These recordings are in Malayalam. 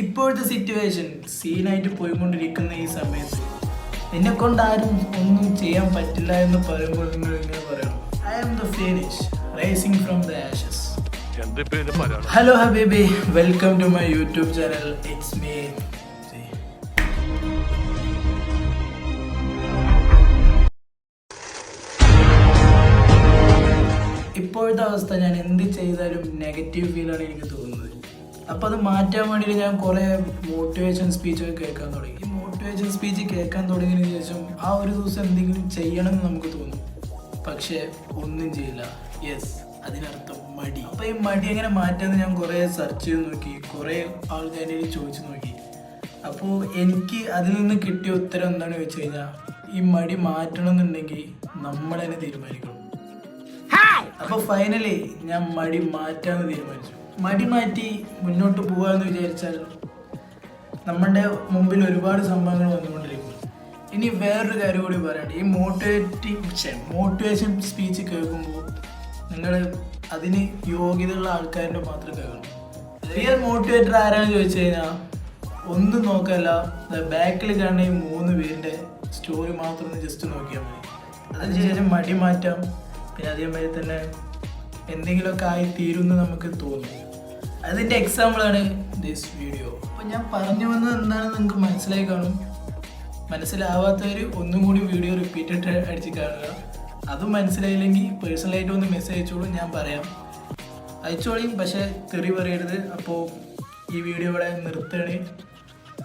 ഇപ്പോഴത്തെ സിറ്റുവേഷൻ സീനായിട്ട് പോയിക്കൊണ്ടിരിക്കുന്ന ഈ സമയത്ത് എന്നെ കൊണ്ട് ആരും ഒന്നും ചെയ്യാൻ പറ്റില്ല എന്ന് പറയുമ്പോൾ നിങ്ങൾ ഇങ്ങനെ പറയണം, I am the phoenix rising from the ashes. Hello ഹബീബി, welcome to my YouTube channel. It's me. ഇപ്പോഴത്തെ അവസ്ഥ ഞാൻ എന്ത് ചെയ്താലും നെഗറ്റീവ് ഫീലാണ് എനിക്ക് തോന്നുന്നത്. അപ്പോൾ അത് മാറ്റാൻ വേണ്ടിയിട്ട് ഞാൻ കുറേ മോട്ടിവേഷൻ സ്പീച്ചൊക്കെ കേൾക്കാൻ തുടങ്ങി. ഈ മോട്ടിവേഷൻ സ്പീച്ച് കേൾക്കാൻ തുടങ്ങിയതിന് ശേഷം ആ ഒരു ദിവസം എന്തെങ്കിലും ചെയ്യണമെന്ന് നമുക്ക് തോന്നും, പക്ഷേ ഒന്നും ചെയ്യില്ല. യെസ്, അതിനർത്ഥം മടി. അപ്പോൾ ഈ മടി എങ്ങനെ മാറ്റാമെന്ന് ഞാൻ കുറേ സെർച്ച് ചെയ്ത് നോക്കി, കുറേ ആൾക്കാരെ ചോദിച്ചു നോക്കി. അപ്പോൾ എനിക്ക് അതിൽ നിന്ന് കിട്ടിയ ഉത്തരം എന്താണെന്ന് വെച്ച് കഴിഞ്ഞാൽ, ഈ മടി മാറ്റണം എന്നുണ്ടെങ്കിൽ നമ്മൾ തന്നെ തീരുമാനിക്കണം. അപ്പോൾ ഫൈനലി ഞാൻ മടി മാറ്റാമെന്ന് തീരുമാനിച്ചു. മടി മാറ്റി മുന്നോട്ട് പോകാമെന്ന് വിചാരിച്ചാൽ നമ്മുടെ മുമ്പിൽ ഒരുപാട് സംഭവങ്ങൾ വന്നുകൊണ്ടിരിക്കും. ഇനി വേറൊരു കാര്യം കൂടി പറയട്ടെ, ഈ മോട്ടിവേഷൻ സ്പീച്ച് കേൾക്കുമ്പോൾ നിങ്ങൾ അതിന് യോഗ്യതയുള്ള ആൾക്കാരുടെ മാത്രം കേൾക്കണം. റിയൽ മോട്ടിവേറ്റർ ആരാണെന്ന് ചോദിച്ചു കഴിഞ്ഞാൽ ഒന്നും നോക്കല്ല, ബാക്കിൽ കാണുന്ന ഈ 3 പേരുടെ സ്റ്റോറി മാത്രം ഒന്ന് ജസ്റ്റ് നോക്കിയാൽ മതി. അതിനുശേഷം മടി മാറ്റാം. പിന്നെ അതേമാതിരി തന്നെ എന്തെങ്കിലുമൊക്കെ ആയി തീരുമെന്ന് നമുക്ക് തോന്നും. അതിൻ്റെ എക്സാമ്പിളാണ് ദിസ് വീഡിയോ. അപ്പോൾ ഞാൻ പറഞ്ഞു വന്നത് എന്താണെന്ന് നിങ്ങൾക്ക് മനസ്സിലായി കാണും. മനസ്സിലാവാത്തവർ ഒന്നും കൂടി വീഡിയോ റിപ്പീറ്റ് അടിച്ച് കാണുക. അതും മനസ്സിലായില്ലെങ്കിൽ പേഴ്സണലായിട്ട് ഒന്ന് മെസ്സേജ് അയച്ചോളൂ, ഞാൻ പറയാം. അയച്ചോളിയും, പക്ഷേ തെറി പറയരുത്. അപ്പോൾ ഈ വീഡിയോ ഇവിടെ നിർത്തുകയാണ്.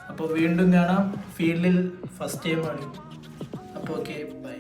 അപ്പോൾ വീണ്ടും കാണാം. ഫീൽഡിൽ ഫസ്റ്റ് ടൈമാണ്. അപ്പോൾ ഓക്കെ, ബൈ.